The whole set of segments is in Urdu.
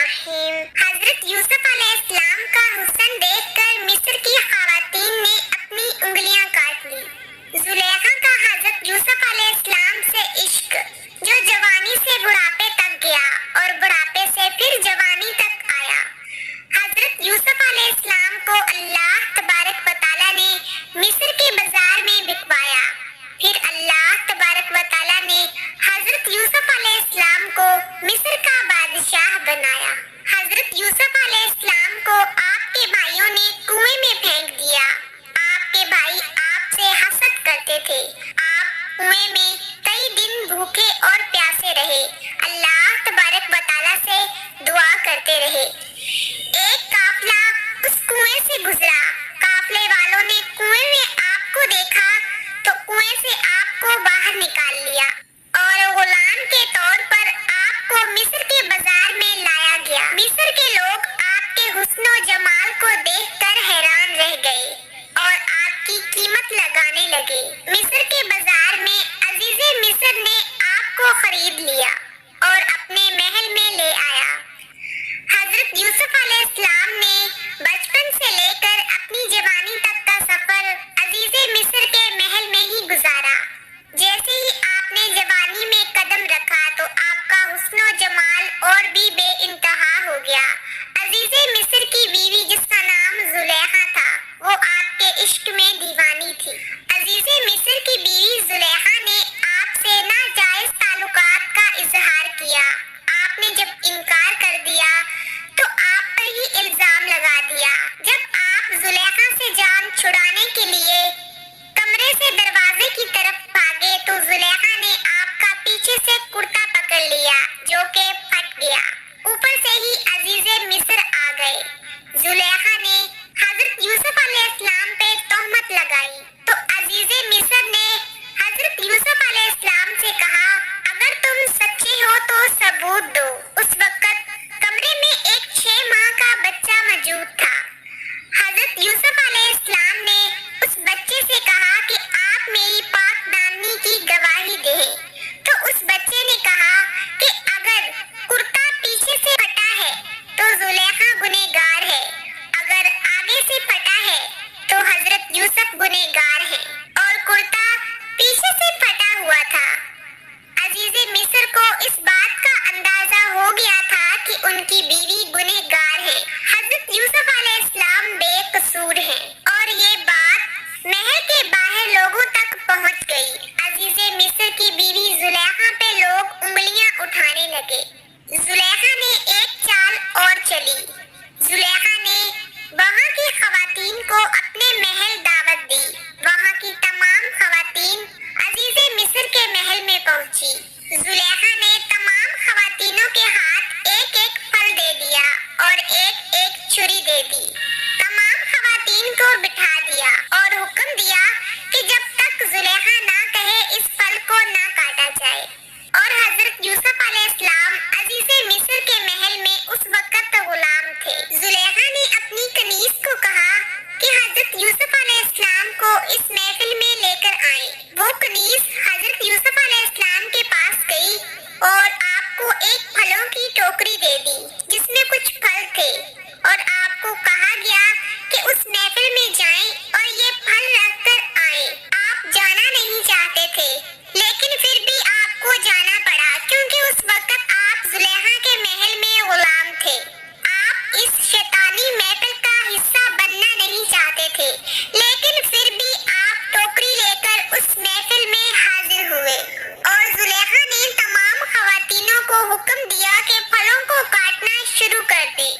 الرحیم۔ حضرت یوسف علیہ السلام کا حسن دیکھ کر مصر کی خواتین نے اپنی انگلیاں کاٹ لی۔ زلیخا کا حضرت یوسف علیہ السلام سے عشق، جو جوانی سے بڑھاپے تک گیا اور بڑھاپے سے پھر جوانی تک آیا۔ حضرت یوسف علیہ السلام کو اللہ تبارک و تعالیٰ نے مصر کے بازار میں بکوایا۔ پھر اللہ تبارک و تعالیٰ نے حضرت یوسف علیہ السلام کو مصر کا بادشاہ بنایا۔ حضرت یوسف علیہ السلام کو آپ کے بھائیوں نے کنویں میں پھینک دیا۔ آپ کے بھائی آپ سے حسد کرتے تھے۔ آپ کنویں میں کئی دن بھوکے اور پیاسے رہے، اللہ تبارک و تعالیٰ سے دعا کرتے رہے۔ ایک قافلہ اس کنویں سے گزرا۔ قافلے والوں نے کنویں میں آپ کو دیکھا تو کنویں سے آپ کو باہر نکال لیا اور غلام کے طور پر آپ کو مصر کے بازار میں لایا گیا۔ مصر کے لوگ آپ کے حسن و جمال کو دیکھ کر حیران رہ گئے اور آپ کی قیمت لگانے لگے۔ مصر کے بازار میں عزیز مصر نے آپ کو خرید لیا اور اپنے محل میں لے آیا۔ حضرت یوسف علیہ السلام نے بچپن سے لے کر اپنی جوانی تک کا سفر عزیز مصر کے محل میں ہی گزارا۔ جیسے ہی آپ نے جوانی میں قدم رکھا تو آپ کا حسن و جمال اور بھی بے انتہا ہو گیا۔ عزیز مصر کی بیوی، جس کا نام زلیخا تھا، وہ آپ کے عشق میں دیوانی تھی۔ عزیز مصر کی بیوی زلیخا نے آپ سے ناجائز تعلقات کا اظہار کیا۔ آپ نے جب انکار کر دیا تو آپ پر ہی الزام لگا دیا۔ جب آپ زلیخا سے جان چھڑانے کے لیے کمرے سے دروازے کی طرف بھاگے تو زلیخا نے آپ کا پیچھے سے کرتا پکڑ لیا، جو کہ پھٹ گیا۔ اوپر سے ہی عزیز مصر آ گئے۔ زلیخا نے حضرت یوسف علیہ السلام پہ تہمت لگائی تو عزیز مصر نے حضرت یوسف علیہ السلام سے کہا، اگر تم سچے ہو تو ثبوت دو۔ اس وقت کمرے میں ایک 6 ماہ کا بچہ موجود تھا۔ حضرت یوسف علیہ السلام نے اس بچے سے کہا کہ آپ میری پاک دامنی کی گواہی دیں۔ تو اس بچے نے کہا کہ اگر کرتا پیچھے سے پھٹا ہے تو زلیخا گنہگار ہے، اگر آگے سے پھٹا ہے تو حضرت یوسف گنہگار ہیں، اور کرتا پیچھے سے پھٹا ہوا تھا۔ عزیز مصر کو اس بات کا اندازہ ہو گیا تھا کہ ان کی بیوی گنہگار ہے، حضرت یوسف علیہ السلام بے قصور ہیں، اور یہ بات محل کے باہر لوگوں تک پہنچ گئی۔ عزیز مصر کی بیوی زلیخا پہ لوگ انگلیاں اٹھانے لگے۔ زلیخا نے ایک چال اور چلی۔ زلیخا نے وہاں کی خواتین کو اپنے محل دعوت دی۔ وہاں کی تمام خواتین عزیز مصر کے محل میں پہنچی۔ زلیخا نے تمام خواتینوں کے ہاتھ ایک ایک پھل دے دیا اور ایک ایک چھری دے دی۔ تمام خواتین کو بٹھا دیا اور حکم دیا کہ جب تک زلیخا نہ کہے اس پھل کو نہ کاٹا جائے۔ اور حضرت یوسف علیہ السلام عزیز مصر کے محل میں اس وقت غلام تھے۔ زلیخا نے اپنی کنیز کو کہا کہ حضرت یوسف علیہ السلام کو اس محفل میں لے کر آئیں۔ وہ کنیز حضرت یوسف علیہ السلام کے پاس گئی اور آپ کو ایک پھلوں کی ٹوکری دے دی جس میں کچھ پھل تھے، اور آپ کو کہا گیا کہ اس محفل میں جائیں اور یہ پھل رکھ کر آئیں۔ آپ جانا نہیں چاہتے تھے، لیکن پھر بھی آپ کو جانا پڑا کیونکہ اس وقت آپ زلیخا کے محل میں غلام تھے۔ آپ اس شیطانی محفل کا حصہ بننا نہیں چاہتے تھے، لیکن پھر بھی آپ ٹوکری لے کر اس محفل میں حاضر ہوئے، اور زلیخا نے تمام خواتینوں کو حکم دیا کہ پھلوں کو کاٹنا شروع کر دیں۔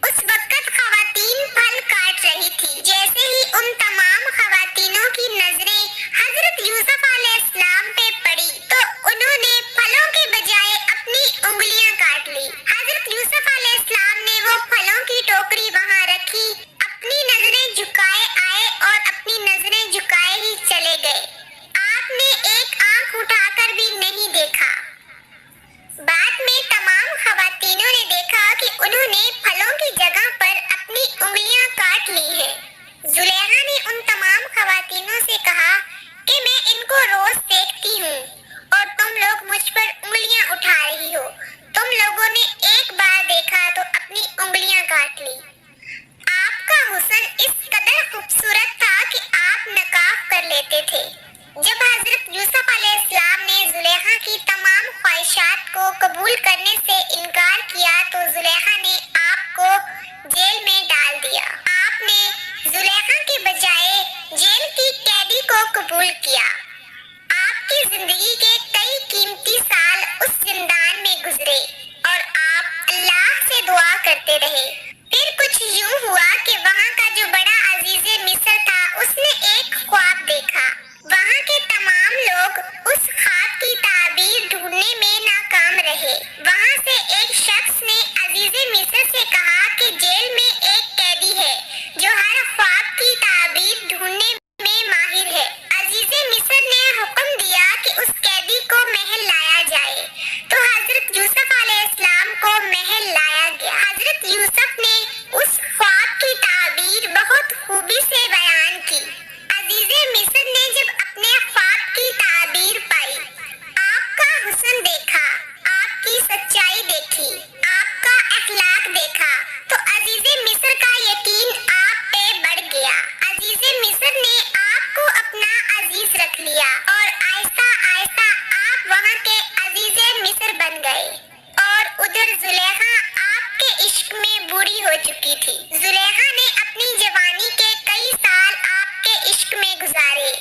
اس وقت خواتین پھل کاٹ رہی تھی۔ جیسے ہی ان تمام خواتینوں کی نظریں حضرت یوسف علیہ السلام پہ پڑی تو انہوں نے پھلوں کے بجائے اپنی انگلیاں کاٹ لی۔ حضرت یوسف علیہ السلام نے وہ پھلوں کی ٹوکری وہاں رکھی، اپنی نظریں جھکائے آئے اور اپنی نظریں جھکائے ہی چلے گئے۔ آپ نے ایک آنکھ اٹھا کر بھی نہیں دیکھا۔ بعد میں تمام قبول کرنے سے انکار کیا تو زلیخا نے آپ کو جیل میں ڈال دیا۔ آپ نے زلیخا کے بجائے جیل کی قیدی کو قبول کیا۔ آپ کی زندگی کے کئی قیمتی سال اس زندان میں گزرے اور آپ اللہ سے دعا کرتے رہے۔ پھر کچھ یوں ہوا کہ وہاں کا جو بڑا عزیز مصر تھا اس نے ایک خواب دیکھا۔ وہاں کے تمام لوگ اس خواب کی تعبیر ڈھونڈنے میں ناکام رہے۔ وہاں سے ایک شخص نے عزیز مصر سے کہا کہ جیل میں ایک قیدی ہے جو ہر خواب کی تعبیر ڈھونڈنے میں ماہر ہے۔ عزیز مصر نے حکم دیا کہ اس قیدی کو محل لایا جائے، تو حضرت یوسف علیہ السلام کو محل لایا گیا۔ حضرت یوسف نے اس خواب کی تعبیر بہت خوبی سے بیان کی۔ عزیز مصر نے جب اپنے خواب کی تعبیر پائی، آپ کا حسن دیکھا، آپ کی سچائی دیکھی، آپ کا اخلاق دیکھا، تو عزیز مصر کا یقین آپ پہ بڑھ گیا۔ عزیز مصر نے آپ کو اپنا عزیز رکھ لیا اور آہستہ آہستہ آپ وہاں کے عزیز مصر بن گئے۔ اور ادھر زلیخا آپ کے عشق میں بوڑھی ہو چکی تھی۔ زلیخا نے اپنی جوانی کے کئی سال آپ کے عشق میں گزارے۔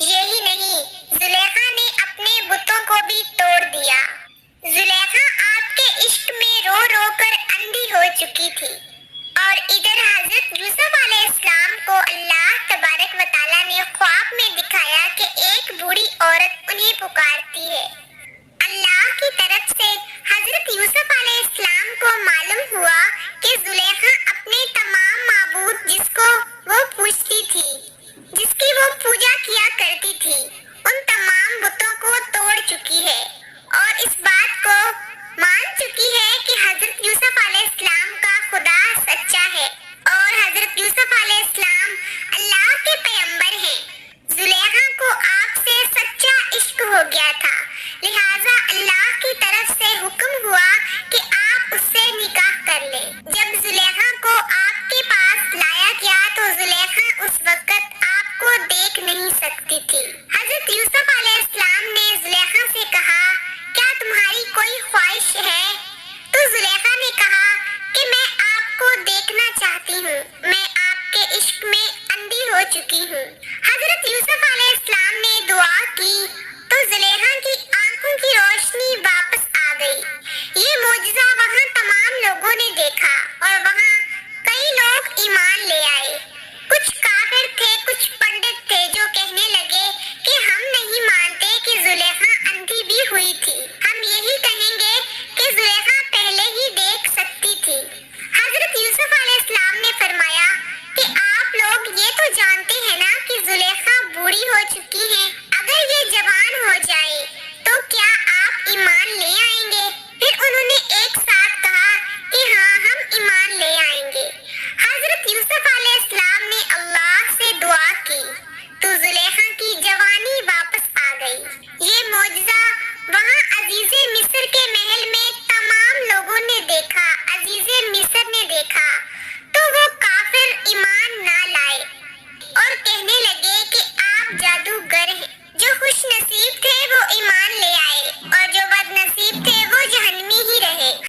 یہی نہیں، زلیخا نے اپنے بتوں کو بھی توڑ دیا۔ زلیخا آپ کے عشق میں رو رو کر اندھی ہو چکی تھی۔ اور ادھر حضرت یوسف علیہ السلام کو اللہ تبارک و تعالیٰ نے خواب میں دکھایا کہ ایک بوڑھی عورت انہیں پکارتی ہے۔ اللہ کی طرف سے حضرت یوسف علیہ السلام کو معلوم ہوا کہ زلیخا اپنے تمام معبود جس کو وہ پوجتی تھی، جس کی وہ پوجا کیا کرتی تھی، ان تمام بتوں کو توڑ چکی ہے اور اس بات کو مان چکی ہے کہ حضرت یوسف علیہ السلام کا خدا سچا ہے اور حضرت یوسف علیہ السلام اللہ کے پیغمبر ہیں۔ زلیخا کو آپ سے سچا عشق ہو گیا تھا، لہٰذا اللہ کی طرف سے حکم ہوا کہ آپ اس سے نکاح کر لیں۔ جب زلیخا کو آپ کے پاس لایا گیا تو زلیخا اس وقت آپ کو دیکھ نہیں سکتی تھی۔ حضرت یوسف علیہ السلام نے زلیخا سے کہا، کیا تمہاری کوئی خواہش ہے؟ تو زلیخا نے کہا کہ میں آپ کو دیکھنا چاہتی ہوں، میں آپ کے عشق میں اندھی ہو چکی ہوں۔ حضرت یوسف علیہ السلام نے دعا کی تو زلیخا کی آنکھوں کی روشنی واپس آ گئی۔ یہ معجزہ وہاں تمام لوگوں نے